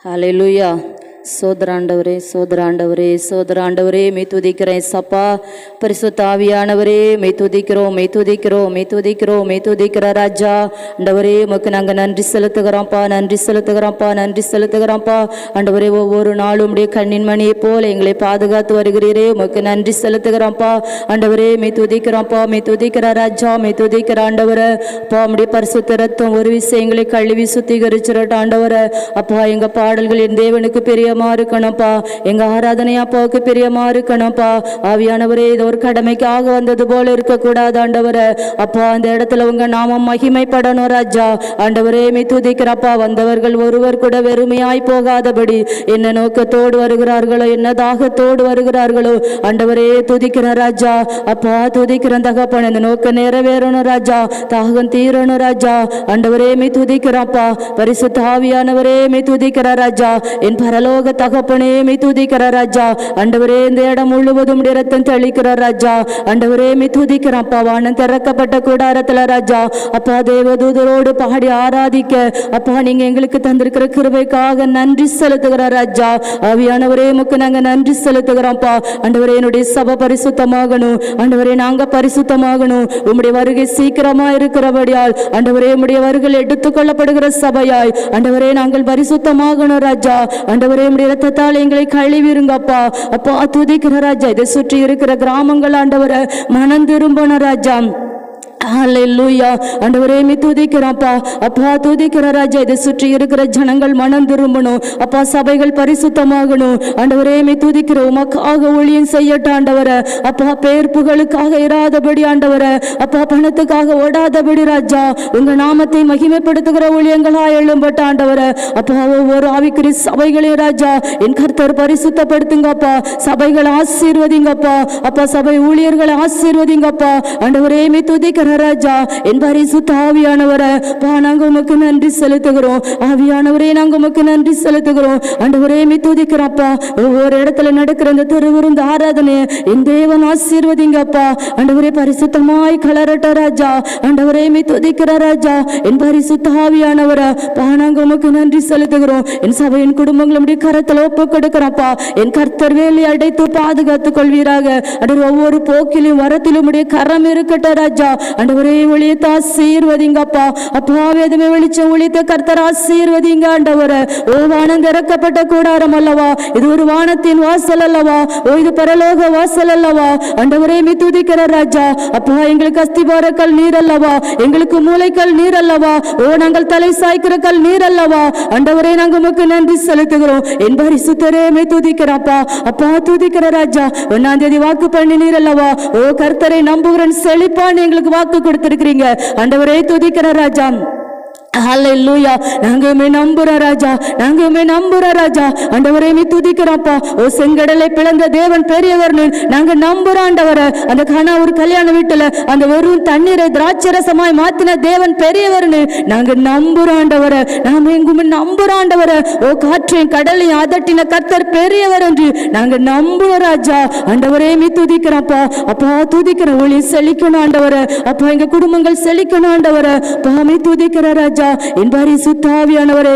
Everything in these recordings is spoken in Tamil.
ஹல்லேலூயா. சோதராண்டவரே சோதராண்டவரே சோதராண்டவரே மெய் துதிக்கிறேன் சப்பா. பரிசுத்த ஆவியானவரே மெய் துதிக்கிறோம் மெய் துதிக்கிறோம் மெய் துதிக்கிறோம் மெய் துதிக்கிற ராஜா ஆண்டவரே உமக்கு நாங்கள் நன்றி செலுத்துகிறோம்ப்பா நன்றி செலுத்துகிறோம்ப்பா நன்றி செலுத்துகிறோம்ப்பா. ஆண்டவரே ஒவ்வொரு நாளும் உடைய கண்ணின் மணியை போல எங்களை பாதுகாத்து வருகிறீரே உமக்கு நன்றி செலுத்துகிறோம்ப்பா. ஆண்டவரே மெய் துதிக்கிறோம்ப்பா மெய் துதிக்கிற ராஜா மெய் துதிக்கிற ஆண்டவரை அப்பா உடைய பரிசுத்த ரத்தம் ஒரு விஷயங்களை கழுவி சுத்திகரிச்சிரட்ட ஆண்டவரை. அப்பா எங்க பாடல்கள் என் தேவனுக்கு பெரியமா இருக்கணும்ப்பா. எங்க ஆராதனை அப்பாவுக்கு பிரியமா இருக்கணும்ப்பா. ஆவியானவரே இது ஒரு கடமைக்காக வந்தது போல இருக்கக்கூடாது ஆண்டவரை. அப்பா அந்த இடத்துல உங்க நாமம் மகிமைப்படணும் ராஜா. ஆண்டவரே மெய் துதிக்கிறப்பா. வந்தவர்கள் ஒருவர் கூட வெறுமையாய் போகாதபடி என்ன நோக்கத்தோடு வருகிறார்களோ என்ன தாகத்தோடு வருகிறார்களோ ஆண்டவரே துதிக்கிற ராஜா. அப்பா துதிக்கிற தகப்பன் இந்த நோக்க நிறைவேறணும் ராஜா. தாகம் தீரணும் ராஜா. ஆண்டவரே மெய் துதிக்கிறப்பா. பரிசுத்த ஆவியானவரே மெய் துதிக்கிற ராஜா. என் பரலோக தகப்பனே மெய் துதிக்கிற ராஜா. ஆண்டவரே இந்த இடம் முழுவதும் ரத்தம் தெளிக்கிற ராஜா. ஆண்டவரே மெய் துதிக்கிறப்பா. வானம் திறக்கப்பட்ட கூடாரத்துல ராஜா அப்பா தேவதூதரோடு பாடி ஆராதிக்க அப்பா நீங்க எங்களுக்கு தந்திருக்கிற கிருபைக்காக நன்றி செலுத்துகிற ராஜா. ஆவியானவரே உமக்கு நாங்க நன்றி செலுத்துகிறோம்ப்பா. ஆண்டவரே என்னுடைய சபை பரிசுத்தமாகணும். ஆண்டவரே நாங்க பரிசுத்தமாகணும். உம்முடைய வருகை சீக்கிரமா இருக்கிறபடியால் ஆண்டவரே உம்முடைய வருகை எடுத்துக் கொள்ளப்படுகிற சபையாய் ஆண்டவரே நாங்கள் பரிசுத்தமாகணும் ராஜா. ஆண்டவரே உம்முடைய இரத்தத்தால் எங்களை கழுவிருங்கப்பா. அப்பா துதிக்கிற ராஜா. இதை சுற்றி இருக்கிற கிராமங்கள் ஆண்டவரை மனம் திரும்பணும் ராஜா. ஹல்லேலூயா. ஆண்டவரே மெய் துதிக்கிறோம்ப்பா. அப்பா துதிக்கிற ராஜா. இதை சுற்றி இருக்கிற ஜனங்கள் மனம் திரும்பணும் அப்பா. சபைகள் பரிசுத்தமாகணும் ஆண்டவரே மெய் துதிக்கிற உமக்காக ஊழியம் செய்யட்டும் ஆண்டவரை. அப்பா பேர் புகழுக்காக இராதபடி ஆண்டவரை. அப்பா பணத்துக்காக ஓடாதபடி ராஜா. உங்க நாமத்தை மகிமைப்படுத்துகிற ஊழியங்களா எழும்பட்ட ஆண்டவரை. அப்பா ஒவ்வொரு ஆவிக்குரிய சபைகளையும் ராஜா என் கர்த்தர் பரிசுத்தப்படுத்துங்கப்பா. சபைகளை ஆசீர்வதிங்கப்பா. அப்பா சபை ஊழியர்களை ஆசீர்வதிங்கப்பா. ஆண்டவரே மெய் துதிக்கிற ராஜா. என் பரிசுத்த ஆவியானவரை நாங்க உமக்கு நன்றி செலுத்துகிறோம். ஆவியானவரே நாங்க உமக்கு நன்றி செலுத்துகிறோம். ஆண்டவரே மெய் துதிக்கிறப்பா. ஒவ்வொரு இடத்துல நடக்கிற இந்த திருவிருந்து ஆராதனை என் தேவன் ஆசீர்வதிங்கப்பா. ஆண்டவரே பரிசுத்தமாய் கலரட்ட ராஜா. ஆண்டவரே மெய் துதிக்கிற ராஜா. என் பரிசுத்த ஆவியானவரை நாங்க உமக்கு நன்றி செலுத்துகிறோம். என் சபையின் குடும்பங்களுடைய கரத்தில் ஒப்பு கொடுக்கிறப்பா. என் கர்த்தர் வேலை அடைத்து பாதுகாத்துக் கொள்வீராக. ஒவ்வொரு போக்கிலும் வரத்திலும் உடைய கரம் இருக்கட்டும் ராஜா. ஆண்டவரே ஒளியத்தை ஆசீர்வதிங்கப்பா. அப்பா வேதமே வெளிச்சம் ஒளித்த கர்த்தர் ஆசீர்வதிங்க ஆண்டவரே. ஓ வானம் திறக்கப்பட்ட கூடாரம் அல்லவா. இது ஒரு வானத்தின் வாசல் அல்லவா. ஓ இது பரலோக வாசல் அல்லவா. ஆண்டவரே மெய் துதிக்கிற ராஜா. அப்பா எங்களுக்கு அஸ்திபாரக்கல் நீர் அல்லவா. எங்களுக்கு மூளைக்கல் நீர் அல்லவா. ஓ நாங்கள் தலை சாய்க்கிற கல் நீர் அல்லவா. ஆண்டவரே நாங்கள் உமக்கு நன்றி செலுத்துகிறோம். என் பரிசுத்தரே மெய் துதிக்கிறப்பா. அப்பா துதிக்கிற ராஜா. 1ஆம் தேதி வாக்கு பண்ணி நீர் அல்லவா. ஓ கர்த்தரை நம்புகிறேன் செழிப்பான் எங்களுக்கு வாக்கு கொடுத்திருக்கிறீங்க ஆண்டவரே துதிக்கிற ராஜா. ஹல்லேலூயா. நாங்க உம்மை நம்புறோம் ராஜா. நாங்க உம்மை நம்புறோம் ராஜா. ஆண்டவரே மெய் துதிக்கிறோம்ப்பா. ஓ செங்கடலை பிளந்த தேவன் பெரியவர்னு நாங்க நம்புறோம் ஆண்டவரே. அந்த கானா ஒரு கல்யாண வீட்டுல அந்த வெறும் தண்ணீரை திராட்சரசமாய் மாத்தின தேவன் பெரியவர்னு நாங்க நம்புறோம் ஆண்டவரே. நாம எங்குமே நம்புறோம் ஆண்டவரே. ஓ காற்றையும் கடலையும் அதட்டின கர்த்தர் பெரியவர் என்று நாங்க நம்புறோம் ராஜா. ஆண்டவரே மெய் துதிக்கிறோம்ப்பா. அப்பா துதிக்கிற ஒளி செழிக்கணும் ஆண்டவரே. அப்பா எங்க குடும்பங்கள் செழிக்கணும் ஆண்டவரே. மெய் துதிக்கிற ராஜா. என் பரிசுத்த ஆவியானவரே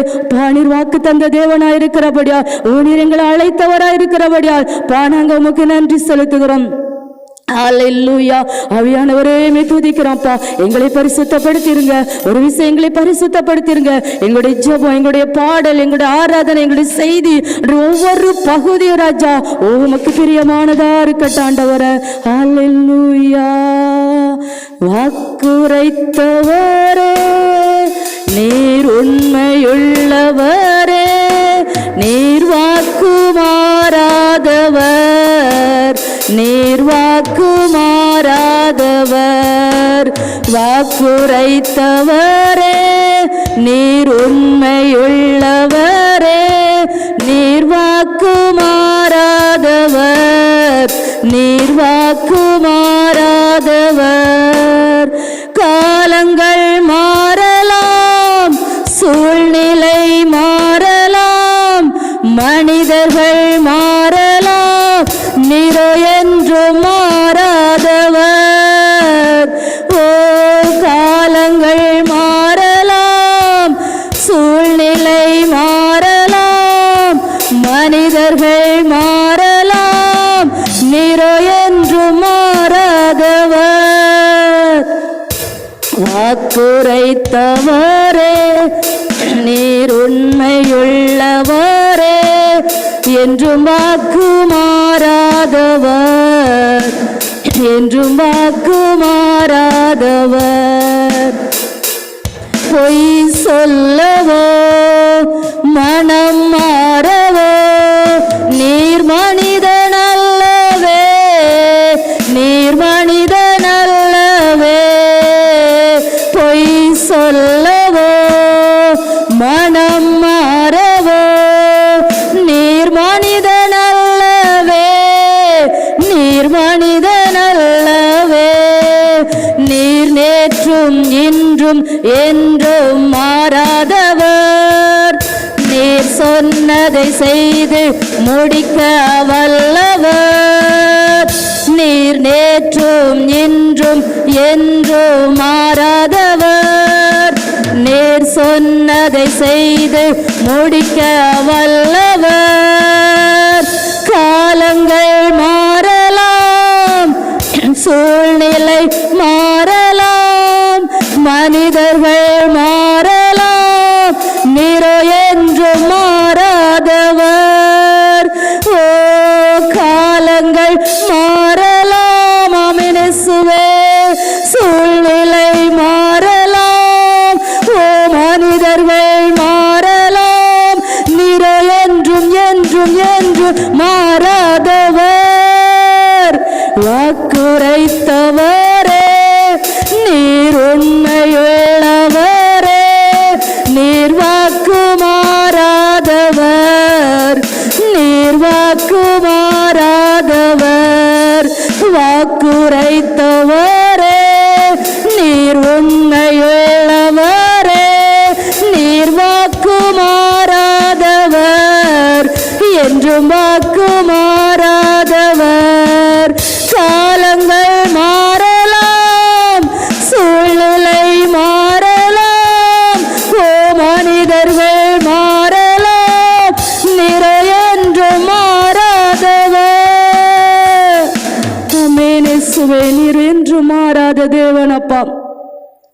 நீர் வாக்கு தந்த தேவனாய் இருக்கிறபடியா. ஓ நீர் எங்களை அழைத்தவராய் இருக்கிறபடியா நாங்க உமக்கு நன்றி செலுத்துகிறோம். ஹல்லேலூயா. ஆவியானவரே மெய் துதிக்கிறோம்ப்பா. எங்களை பரிசுத்தப்படுத்திருங்க. ஒரு விஷயம் எங்களை பரிசுத்தப்படுத்திருங்க. எங்களுடைய ஜெபம் எங்களுடைய பாடல் எங்களுடைய ஆராதனை எங்களுடைய செய்தி ஒவ்வொரு பகுதியும் ராஜா ஓ உமக்கு பிரியமானதா இருக்கட்டும் ஆண்டவரே. ஹல்லேலூயா. வாக்குரைத்தவரே நீர் உண்மையுள்ளவரே. நீர் வாக்கு மாறாதவர். நீர் வாக்கு மாறாதவர். வாக்குரைத்தவரே நீர் உண்மையுள்ளவரே. நீர் வாக்கு மாறாதவர். நீர் வாக்கு மாறாதவர். காலங்கள் மாறலாம். சூழ்நிலை மாறலாம். மனிதர்கள் மாறலாம். நீரோ என்று மாறாதவர். ஓ காலங்கள் மாறலாம். சூழ்நிலை மாறலாம். மனிதர்கள் மாறலாம், நீரோ என்று மாறாதவர். வாக்குரைத்தவரே, நீர் உண்மையுள்ளவரே, என்றும் வாக்கு மாறாதவர், என்றும் வாக்கு மாறாதவர். பொய் சொல்லவோ மனம் மாறவோ நீர் மனிதன் அல்லவே, நீர் மனிதன் அல்லவே. பொய் சொல்லவோ மனம் மாறவோ நீர் மனிதன் அல்லவே, நீர் மனிதன் அல்லவே. நீர் நேற்றும் இன்றும் என்றும் மாறாதவர், நீர் சொன்னதை செய்து முடிக்க வல்லவர். நீர் நேற்றும் இன்றும் என்றும் மாறாதவர், நீர் சொன்னதை செய்து முடிக்க வல்லவர். காலங்கள் மாறலாம், சூழ்நிலை மாறலாம், மனிதர்கள் மாறலாம், நீரோ என்று மாறாதவர். ஓ காலங்கள் மாறலாம், ஆமெனேசுவே. சூழ்நிலை மாறலாம், ஓ மனிதர்கள் மாறலாம், நீரோ என்றும் என்றும் என்றும் மாறாதவர். வாக்குரைத்தவரே, நீர் உண்மையுள்ளவரே, நீர் வாக்கு மாறாதவர், நீர் வாக்கு மாறாதவர். வாக்குரைத்தவரே, நீர் உண்மையுள்ளவரே, நீர் வாக்கு மாறாதவர், என்றும் வாக்கு மாறாதவர். காலங்கள் மாறலாம், சூழ்நிலை மாறலாம், ஓ மனிதர்கள் மாறலாம், நீரோ என்று மாறாதவர். ஆமெனேசுவே, நீர் என்று மாறாத தேவன் அப்பா.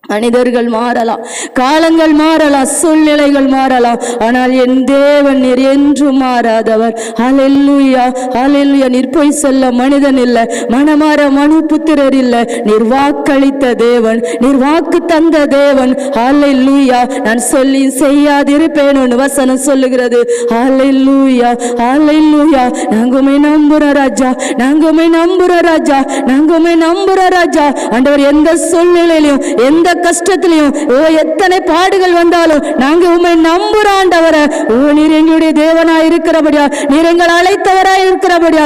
மனிதர்கள் மாறலாம், காலங்கள் மாறலாம், சூழ்நிலைகள் மாறலாம், ஆனால் என் தேவன் நீர் என்றும் மாறாதவர். ஹல்லேலூயா, ஹல்லேலூயா. நீர் போய் சொல்ல மனிதன் இல்லை, மனமாற மனு புத்திரர் இல்லை. நீர் வாக்களித்த தேவன், நீர் வாக்கு தந்த தேவன். ஹல்லேலூயா. நான் சொல்லி செய்யாதிருப்பேன் வசனம் சொல்லுகிறது. ஹல்லேலூயா, ஹல்லேலூயா. நாங்க உம்மை நம்புறோம் ராஜா, நாங்க உம்மை நம்புறோம் ராஜா, நாங்க உம்மை நம்புறோம் ராஜா. ஆண்டவர், எந்த சூழ்நிலையிலும் எந்த கஷ்டத்திலையும், ஓ எத்தனை பாடுகள் வந்தாலும் நாங்க உம்மை நம்புறோம் ஆண்டவரே. ஓ நீர் எங்களுடைய தேவனாய் இருக்கிறபடியா, நீர் எங்களை அழைத்தவராய் இருக்கிறபடியா,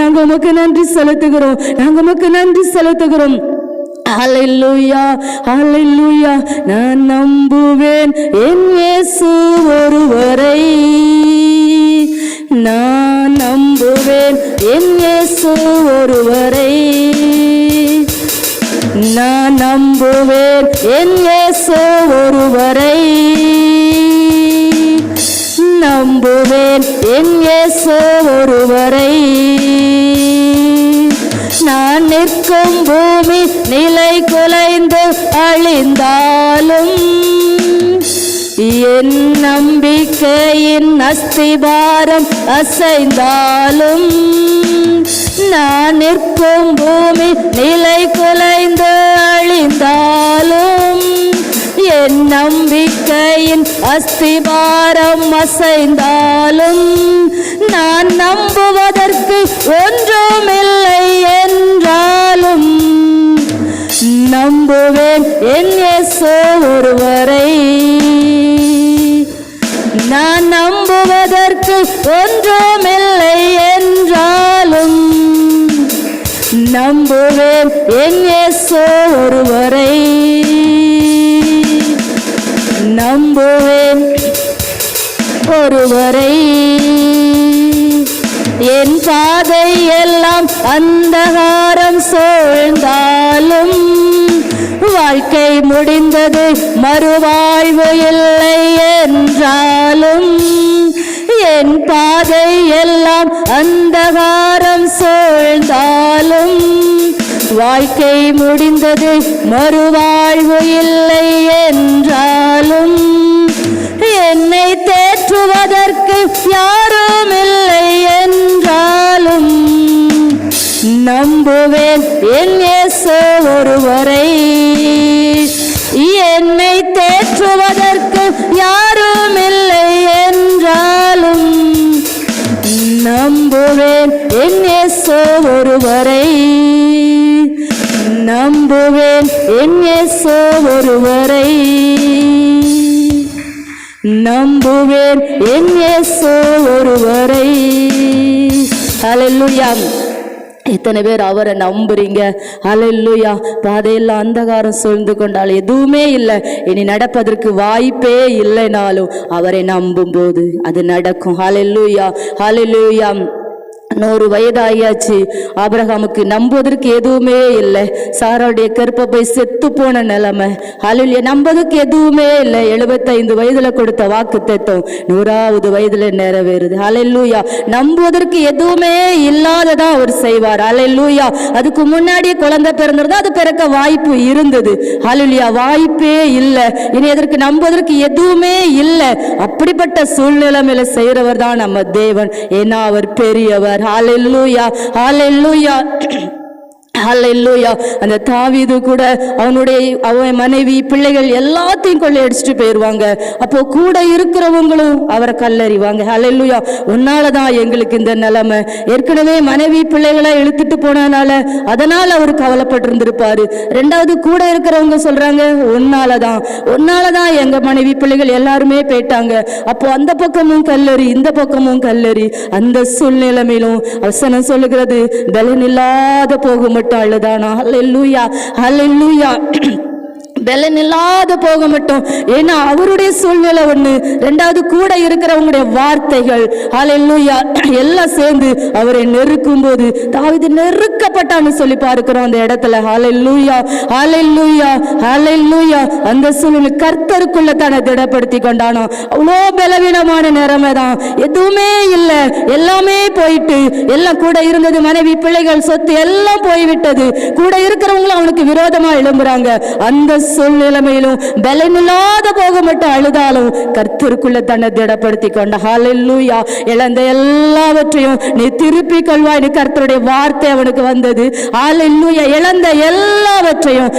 நாங்க உமக்கு நன்றி செலுத்துகிறோம், நாங்க உமக்கு நன்றி செலுத்துகிறோம். ஹல்லேலூயா, ஹல்லேலூயா. நான் நம்புவேன் என் இயேசு ஒருவரை, நான் நம்புவேன் என் இயேசு ஒருவரை, நான் நம்புவேன் என் இயேசு ஒருவரை, நம்புவேன் என் இயேசு ஒருவரை. நான் நிற்கும் பூமி நிலை குலைந்து அழிந்தாலும், என் நம்பிக்கையின் அஸ்திபாரம் அசைந்தாலும், நான் நிற்கும் பூமி நிலை குலைந்து அழிந்தாலும், என் நம்பிக்கையின் அஸ்திபாரம் அசைந்தாலும், நான் நம்புவதற்கு ஒன்றுமில்லை என்றாலும், நம்புவேன் என் இயேசு ஒருவரை. நான் நம்புவதற்கு ஒன்றுமில்லை என்றாலும், நம்புவேன் என் இயேசு ஒருவரை, நம்புவேன் ஒருவரை. என் பாதை எல்லாம் அந்தகாரம் சூழ்ந்தாலும், வாழ்க்கை முடிந்தது மறுவாழ்வு இல்லை என்றாலும், என் பாதை எல்லாம் அந்தகாரம் சூழ்ந்தாலும் வாழ்க்கை முடிந்தது மறுவாழ்வு இல்லை என்றாலும் என்னை தேற்றுவதற்கு யாரும் இல்லை என்றாலும் நம்புவேன் என் இயேசு ஒருவரை. என்னை தேற்றுவதற்கு யாரும் இல்லை என்றாலும் நம்புவேன் என் இயேசு ஒருவரை. நம்புவேன் என் இயேசு ஒருவரை. நம்புவேன் என் இயேசு ஒருவரை. ஹல்லேலூயா. எத்தனை பேர் அவரை நம்புறீங்க? ஹல்லேலூயா. பாதையெல்லாம் அந்தகாரம் சூழ்ந்து கொண்டால் எதுவுமே இல்லை, இனி நடப்பதற்கு வாய்ப்பே இல்லைனாலும் அவரை நம்பும் போது அது நடக்கும். ஹல்லேலூயா, ஹல்லேலூயா. 100 வயதாயாச்சு. ஆபிரகாமுக்கு நம்புவதற்கு எதுவுமே இல்லை. சாராவுடைய கர்ப்பப்பை செத்து போன நிலைமை. ஹல்லேலூயா. நம்புவதற்கு எதுவுமே இல்லை. 75 வயதுல கொடுத்த வாக்குத்தத்தம் 100வது வயதுல நிறைவேறுது. ஹல்லேலூயா. நம்புவதற்கு எதுவுமே இல்லாததா அவர் செய்வார். ஹல்லேலூயா. அதுக்கு முன்னாடி குழந்தை பிறந்திருந்தா அது பிறக்க வாய்ப்பு இருந்தது. ஹல்லேலூயா. வாய்ப்பே இல்லை. இனி எதற்கு நம்புவதற்கு எதுவுமே இல்லை. அப்படிப்பட்ட சூழ்நிலைமையில செய்யறவர் தான் நம்ம தேவன். ஏன்னா அவர் பெரியவர். ஹல்லேலூயா, ஹல்லேலூயா, ஹல்லேலூயா. அந்த தாவீது கூட அவன் மனைவி பிள்ளைகள் எல்லாத்தையும் கொள்ளையடிச்சிட்டு போயிடுவாங்க. அப்போ கூட இருக்கிறவங்களும் அவரை கல்லறிவாங்க. ஹல்லேலூயா. உன்னாலதான் எங்களுக்கு இந்த நிலைமை. ஏற்கனவே மனைவி பிள்ளைகளை இழுத்துட்டு போனதுனால அதனால அவர் கவலைப்பட்டிருந்திருப்பாரு. 2வது கூட இருக்கிறவங்க சொல்றாங்க, உன்னாலதான் எங்க மனைவி பிள்ளைகள் எல்லாருமே போயிட்டாங்க. அப்போ அந்த பக்கமும் கல்லறி இந்த பக்கமும் கல்லறி. அந்த சூழ்நிலைமையிலும் வசனம் சொல்லுகிறது, பலனில்லாத போகும் அழுதானா. ஹல்லேலூயா, ஹல்லேலூயா. பலன் இல்லாத போக மட்டும். ஏன்னா அவருடைய சூழ்நிலை ஒண்ணு, 2வது கூட இருக்கிறவங்களுடைய வார்த்தைகள். ஹல்லேலூயா. எல்லாம் சேர்ந்து அவரை நெருக்கும் போது தாவீது நெருக்கப்பட்டான்னு சொல்லி பார்க்கிறோம் அந்த இடத்துல. ஹல்லேலூயா, ஹல்லேலூயா, ஹல்லேலூயா. அந்த சூழ்நிலை கர்த்தருக்குள்ள தன்னை திடப்படுத்தி கொண்டானோ. அவ்வளோ பலவீனமான நிலைமை தான், எதுவுமே இல்லை, எல்லாமே போயிட்டு. எல்லாம் கூட இருந்தது மனைவி பிள்ளைகள் சொத்து எல்லாம் போய்விட்டது. கூட இருக்கிறவங்களும் அவனுக்கு விரோதமா எழும்புறாங்க. அந்த சூழ்நிலைமையிலும் பலனில்லாத போக மட்டும் அழுதாலும் கர்த்தருக்குள்ள தன்னை திடப்படுத்தி கொண்ட. ஹல்லேலூயா. இழந்த எல்லாவற்றையும் நீ திருப்பி கொள்வாய். கர்த்தருடைய வார்த்தை அவனுக்கு வந்தது. ஹல்லேலூயா. இழந்த எல்லாவற்றையும்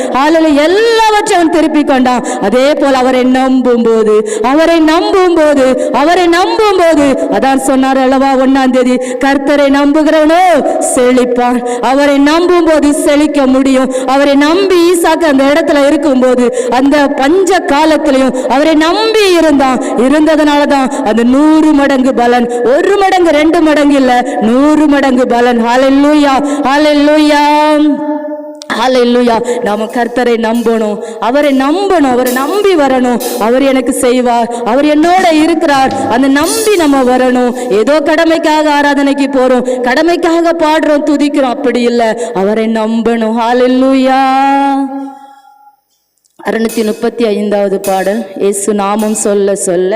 எல்லாவற்றையும் திருப்பி கொண்டான். அதே போல அவரை நம்பும் போது அதான் சொன்னார் அல்லவா 1ஆம் தேதி, கர்த்தரை நம்புகிறவனோ செழிப்பான். அவரை நம்பும் போது செழிக்க முடியும். அவரை நம்பி ஈசாக்கு அந்த இடத்துல இருக்கும் போது அந்த பஞ்ச காலத்திலையும் அவரை நம்பி இருந்ததனாலதான் அந்த 100 மடங்கு பலன். 1 மடங்கு 2 மடங்கு இல்ல, 100 மடங்கு பலன். ஹல்லேலூயா, ஹல்லேலூயா, ஹல்லேலூயா. நாம கர்த்தரை நம்பணும், அவரை நம்பணும், அவரை நம்பி வரணும். அவர் எனக்கு செய்வார், அவர் என்னோட இருக்கிறார். அந்த நம்பி நம்ம வரணும். ஏதோ கடமைக்காக ஆராதனைக்கு போறோம், கடமைக்காக பாடுறோம், துதிக்கிறோம், அப்படி இல்லை. அவரை நம்பணும். ஹல்லேலூயா. 635வது பாடல். இயேசு நாமம் சொல்ல சொல்ல.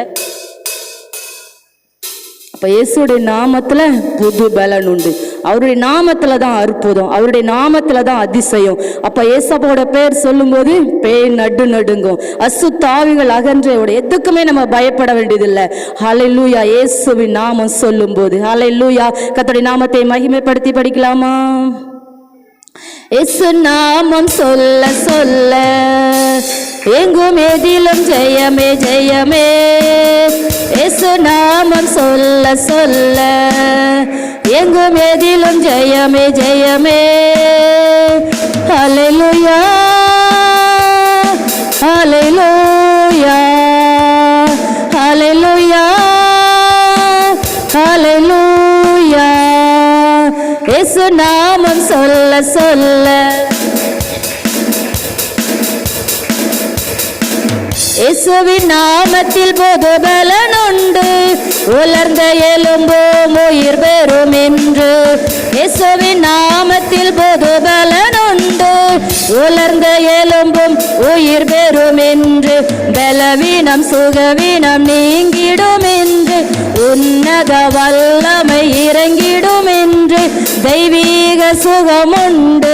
அப்ப இயேசுடைய நாமத்துல புது பலன் உண்டு. அவருடைய நாமத்துல தான் அற்புதம், அவருடைய நாமத்துல தான் அதிசயம். அப்ப ஏசப்பாவோட பேர் சொல்லும் போது பேய் நடுங்கும், அசுத்தாவிகள் அகன்ற. எதுக்குமே நம்ம பயப்பட வேண்டியதில்லை. ஹல்லேலூயா. இயேசுவின் நாமம் சொல்லும் போது. ஹல்லேலூயா. கர்த்தருடைய நாமத்தை மகிமைப்படுத்தி படிக்கலாமா? இயேசு நாமம் சொல்ல சொல்ல எங்கும் எதிலும் ஜெயமே ஜெயமே. இயேசு நாமம் சொல்ல சொல்ல எங்கும் எதிலும் ஜெயமே ஜெயமே. ஹல்லேலூயா, ஹல்லேலூயா, ஹல்லேலூயா, ஹல்லேலூயா. இயேசு நாமம் சொல்ல சொல்ல இயேசுவின் நாமத்தில் பொது பலன் உண்டு. உலர்ந்த எலும்பும் உயிர் பெறும் என்று. இயேசுவின் நாமத்தில் பொது பலன் உண்டு. உலர்ந்த எலும்பும் உயிர் பெறும் என்று. பலவீனம் சுகவீனம் நீங்கிடும் என்று. உன்னத உன்னத வல்லமை இறங்கிடும் என்று தெய்வீக சுகமுண்டு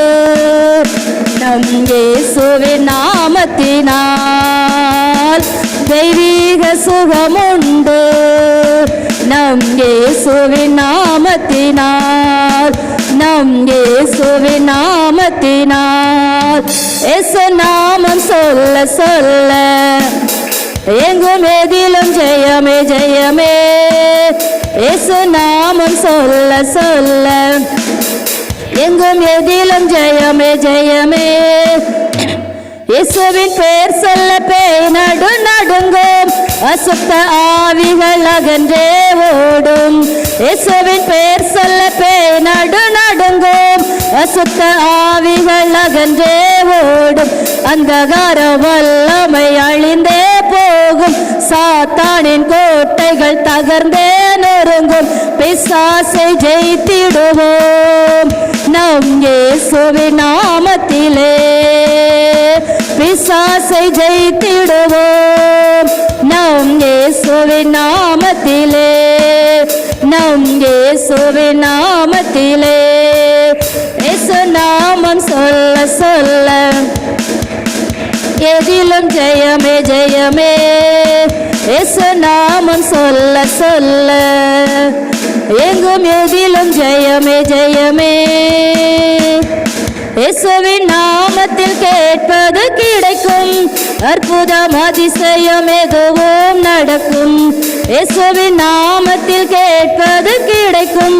நம் இயேசுவின் நாமத்தினால் தெய்வீக சுகமுண்டு நம் இயேசுவின் நாமத்தினால் நம் இயேசுவின் நாமத்தினால் இயேசு நாமம் சொல்ல சொல்ல எங்கும் எதிலும் ஜெயமே ஜெயமே இயேசு நாமம் சொல்ல சொல்ல எங்கும் எதிலும் ஜெயமே ஜெயமே இயேசுவின் பெயர் சொல்ல பேய் நடுங்கும் அசுத்த ஆவிகள் அகன்றே ஓடும் இயேசுவின் பெயர் சொல்ல பேய் நடுங்கும் அசுத்த ஆவிகள் அகன்றே ஓடும் அந்தகார வல்லமை அழிந்தே போகும் சாத்தானின் கோட்டைகள் தகர்ந்தே நொறுங்கும் பிசாசை ஜெயித்திடுவோம் நம் இயேசுவின் நாமத்திலே பிசாசை ஜெயித்திடுவோம் நம் இயேசுவின் நாமத்திலே நம் இயேசுவின் நாமத்திலே இயேசு நாமம் சொல்ல சொல்ல எதிலும் ஜெயமே ஜெயமே இயேசு நாமம் சொல்ல சொல்ல எங்கும் எதிலும் ஜெயமே ஜெயமே இயேசுவின் நாமத்தில் கேட்பது கிடைக்கும் அற்புதம் அதிசயம் எதுவும் நடக்கும் இயேசுவின் நாமத்தில் கேட்பது கிடைக்கும்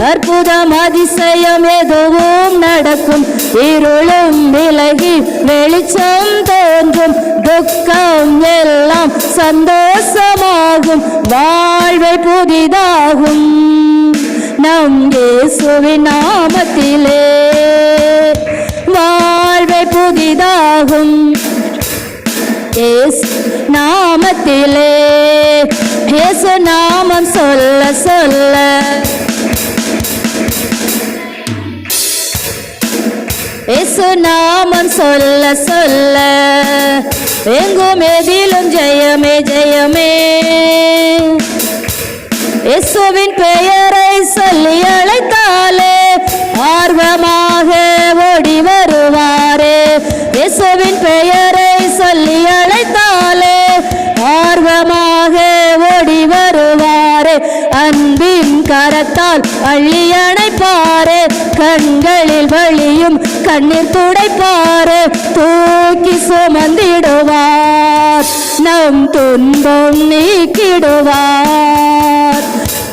அற்புதம் அதிசயம் எதுவும் நடக்கும் இருளும் விலகி வெளிச்சம் தோன்றும் துக்கம் எல்லாம் சந்தோஷமாகும் வாழ்வை புதிதாகும் நம் இயேசுவின் நாமத்திலே வாழ்வை புதிதாகும் இயேசு நாமத்திலே இயேசு நாமம் சொல்ல சொல்ல இயேசு நாமம் சொல்ல சொல்ல எங்கும் எதிலும் ஜெயமே ஜெயமே இயேசுவின் பெயரை சொல்லி அழைத்தாலே ஆர்வமாக ஓடி வருவாரே இயேசுவின் பெயரை சொல்லி அழைத்தாலே ஆர்வமாக ஓடி வருவாரே அன்பின் கரத்தால் அள்ளி அணைப்பாரே கண்களில் வழியும் கண்ணீர் துடைப்பாரே தூக்கி சுமந்திடுவார் நம் துன்பம் நீக்கிடுவார்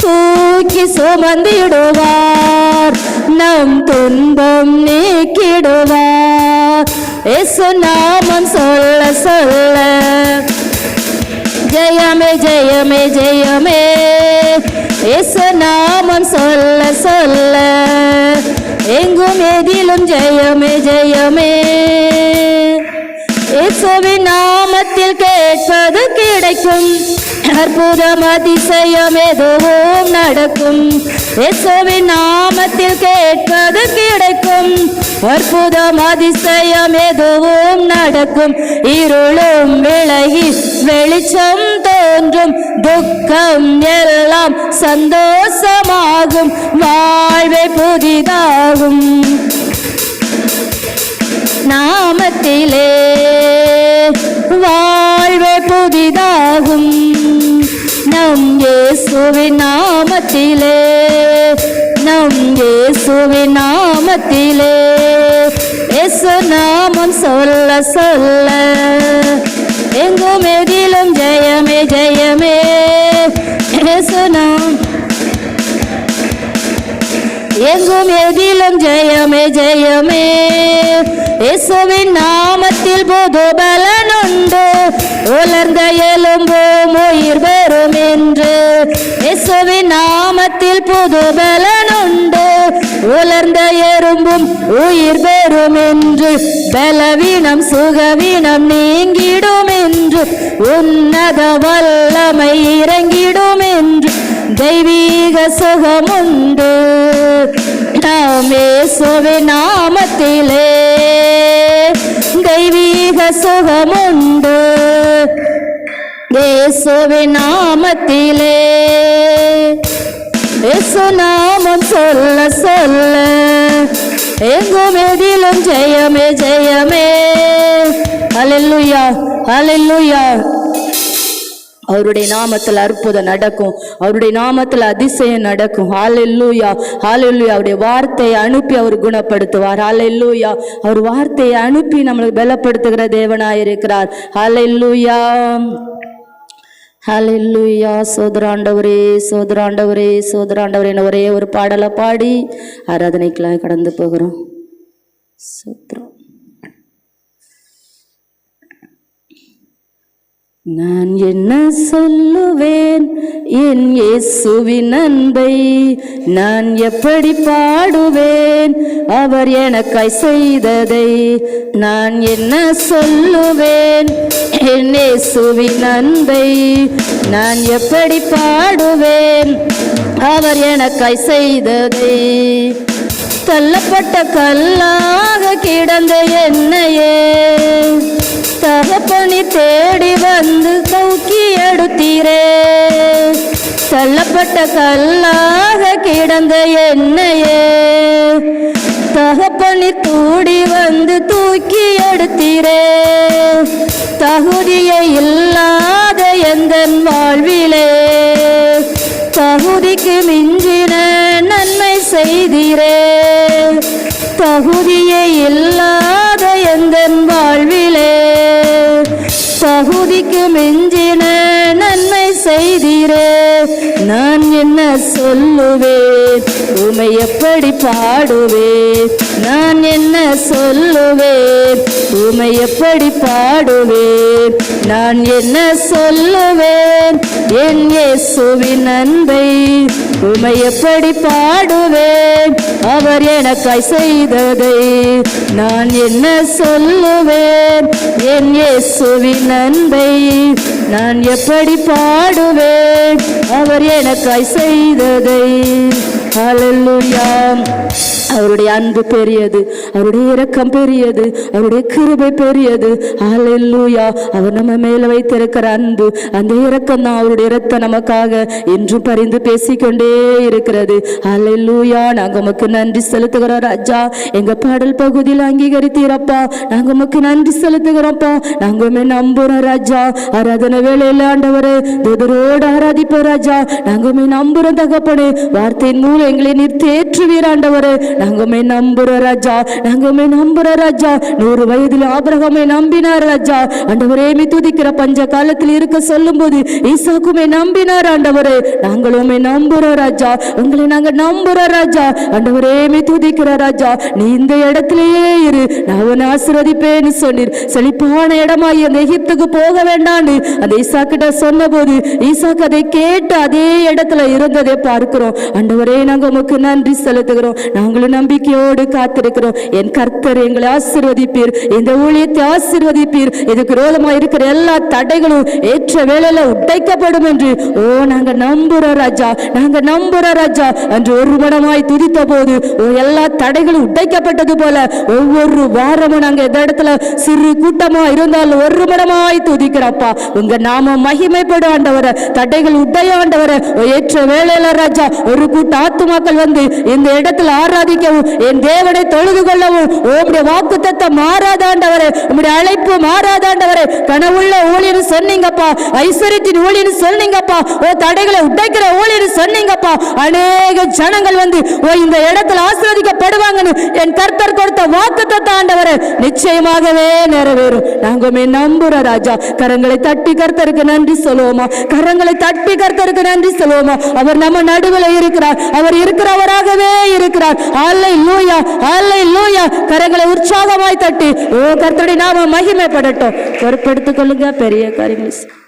தூக்கி சுமந்திடுவார் நம் துன்பம் நீக்கிடுவார் இயேசு நாமம் சொல்ல சொல்ல ஜெயமே ஜெயமே ஜெயமே இயேசு நாமம் சொல்ல சொல்ல எங்கும் எதிலும் ஜெயமே ஜெயமே இயேசுவின் நாமத்தில் கேட்பது கிடைக்கும் அற்புதம் அதிசயம் எதுவும் நடக்கும் இயேசுவின் நாமத்தில் கேட்பது கிடைக்கும் அற்புதம் அதிசயம் எதுவும் நடக்கும் இருளும் விலகி வெளிச்சம் தோன்றும் துக்கம் எல்லாம் சந்தோஷமாகும் வாழ்வை புதிதாகும் நாமத்திலே வாழ்வே புதிதாகும் நம் இயேசுவின் நாமத்திலே நம் இயேசுவின் நாமத்திலே இயேசு நாமம் சொல்ல சொல்ல எங்கும் எதிலும் ஜெயமே ஜெயமே இயேசு நாமம் எங்கும் எதிலும் ஜெயமே ஜெயமே இயேசுவின் நாமத்தில் புது பலனுண்டு உலர்ந்த எலும்பும் உயிர் பெறும் என்று இயேசுவின் நாமத்தில் புது பலனுண்டு உலர்ந்த எறும்பும் உயிர் பெறும் என்று பலவீனம் சுகவீனம் நீங்கிடும் என்று உன்னத வல்லமை இறங்கிடும் என்று தெய்வீக சுகமுண்டு நாம் இயேசுவின் நாமத்திலே தெய்வீக சுகமுண்டு இயேசுவின் நாமத்திலே இயேசு நாமம் சொல்ல சொல்ல எங்கும் எதிலும் ஜெயமே ஜெயமே. ஹல்லேலூயா ஹல்லேலூயா. அவருடைய நாமத்தில் அற்புதம் நடக்கும், அவருடைய நாமத்தில் அதிசயம் நடக்கும். ஹல்லேலூயா ஹல்லேலூயா. அவருடைய வார்த்தையை அனுப்பி அவர் குணப்படுத்துவார். ஹல்லேலூயா. அவர் வார்த்தையை அனுப்பி நம்மளுக்கு பலப்படுத்துகிற தேவனாயிருக்கிறார். ஹல்லேலூயா ஹல்லேலூயா. சோதராண்டவரே சோதராண்டவரே சோதராண்டவரே ஒரே ஒரு பாடலை பாடி ஆராதனைக்கெல்லாம் கடந்து போகிறோம். சோத்ரம். நான் என்ன சொல்லுவேன் என் இயேசுவின் அன்பை, நான் எப்படி பாடுவேன் அவர் எனக்காய் செய்ததை. நான் என்ன சொல்லுவேன் என் இயேசுவின் அன்பை, நான் எப்படி பாடுவேன் அவர் எனக்காய் செய்ததை. தள்ளப்பட்ட கல்லாக கிடந்த என்னையே தகப்பனி தேடி வந்து தூக்கி எடுத்தீரே. தள்ளப்பட்ட கல்லாக கிடந்த என்னையே தகப்பனி தூடி வந்து தூக்கி எடுத்தீரே. தகுதியை இல்லாத எந்த வாழ்விலே தகுதிக்கு மிஞ்சின நன்மை செய்தீரே. தகுதியை இல்லாத எந்த வாழ்விலே தகுதிக்கு மிஞ்சின நன்மை செய்தீரே. நான் என்ன சொல்லுவேன் உமை எப்படி பாடுவேன், நான் என்ன சொல்லுவேன் உமை எப்படி பாடுவேன். நான் என்ன சொல்லுவேன் என் இயேசுவின் அன்பை, உமை எப்படி பாடுவேன் அவர் எனக்காய் செய்ததை. நான் என்ன சொல்லுவேன் என் இயேசுவின் அன்பை, நான் எப்படி பாடுவேன் அவர் எனக்காய் செய்ததை. ஹல்லேலூயா. அவருடைய அன்பு பெரியது, அவருடைய இரக்கம் பெரியது, அவருடைய கிருபை பெரியது. ஹல்லேலூயா. அவர் நம்ம மேல வைத்திருக்கிற அன்பு, அந்த இரக்கம் தான் அவருடைய இரத்தம் நமக்காக என்றும் பரிந்து பேசிக்கொண்டே இருக்கிறது. ஹல்லேலூயா. நாங்க உமக்கு நன்றி செலுத்துகிறோம் ராஜா. எங்க பாடல் பகுதியில் அங்கீகரித்தீரப்பா, நாங்க உமக்கு நன்றி செலுத்துகிறோம்ப்பா. நாங்க உண்மை நம்புறோம் ராஜா. ஆராதனை வேலையில் ஆண்டவரே தூதரோடு ஆராதிப்போம் ராஜா. நாங்க உண்மை நம்புறோம் தகப்பனே. வார்த்தையின் மூலம் எங்களை நீர் தேற்றுவீர் ஆண்டவரே. நாங்கமே நம்புறோம் ராஜா, நாங்கமே நம்புறோம் ராஜா. 100 வயதில் ஆபிரகாமை நம்பினார் ராஜா. ஆண்டவரே மே துதிக்கிற பஞ்ச காலத்தில் இருக்க சொல்லும் போது ஈசாக்குமே நம்பினார் ஆண்டவரே. நாங்களுமே நம்புறோம் ராஜா, உங்களை நாங்க நம்புறோம் ராஜா. ஆண்டவரே மே துதிக்கிற ராஜா. நீ இந்த இடத்திலேயே இரு, நான் உன்னை ஆசீர்வதிப்பேன்னு சொன்னீர். செழிப்பான இடமாய் அந்த எகிப்துக்கு போக வேண்டான்னு அந்த ஈசாக்கிட்ட சொன்ன போது ஈசாக்கு அதை கேட்டு அதே இடத்துல இருந்ததை பார்க்கிறோம். ஆண்டவரே நாங்க உமக்கு நன்றி செலுத்துகிறோம். நாங்களும் நம்பிக்கையோடு காத்திருக்கிறோம். என் கர்த்தர் எங்களை ஆசீர்வதிப்பீர், இந்த ஊழியத்தை ஆசீர்வதிப்பீர். இதுக்கு விரோதமாக இருக்கிற எல்லா தடைகளும் ஏற்ற வேளையில உடைக்கப்படும் என்று நாங்க நம்புறோம் ராஜா, நாங்க நம்புறோம் ராஜா. அன்று ஒரு மனமாய் துதித்த போது எல்லா தடைகளும் உடைக்கப்பட்டது போல ஒவ்வொரு வாரமும் நாங்க இந்த இடத்துல சிறு கூட்டமா இருந்தாலும் ஒரு மனமாய் துதிக்கிறப்பா. உங்க நாம மகிமைப்படும் ஆண்டவரை, தடைகள் உடைய ஆண்டவரை. ஏற்ற வேளையில ராஜா ஒரு கூட்ட ஆத்துமாக்கள் வந்து இந்த இடத்துல ஆராதிக்கவும் என் தேவனை தொழுது கொள்ளவும் உம்முடைய வாக்குத்தத்தம் மாறாதாண்டவரே, உம்முடைய அழைப்பு மாறாதாண்டவரே. கனவுள்ள ஊழியர் சொன்னீங்கப்பா, ஐஸ்வர்யத்தின் ஊழியர் சொன்னீங்கப்பா, தடைகளை உடைக்கிற ஊழியர் சொன்னீங்கப்பா. அநேக ஜனங்கள் வந்து இந்த இடத்துல ஆசீர்வதிக்கப்படுவாங்கன்னு என் கர்த்தர் கொடுத்த வாக்குத்தத்தம் ஆண்டவரே நிச்சயமாகவே நிறைவேறும். நாங்கமே நம்புறோம் ராஜா. கரங்களை தட்டி கர்த்தருக்கு நன்றி சொல்லுவோமா, கரங்களை தட்டி கர்த்தருக்கு நன்றி சொல்லுவோமா. அவர் நம்ம நடுவில் இருக்கிறார், அவர் இருக்கிறவராகவே இருக்கிறார். ஹல்லேலூயா ஹல்லேலூயா. கரங்களை உற்சாகமாய் தட்டி கர்த்தருடைய நாமம் மகிமைப்படட்டும். பொறுப்பெடுத்துக் கொள்ளுங்க பெரிய காரியங்கள்.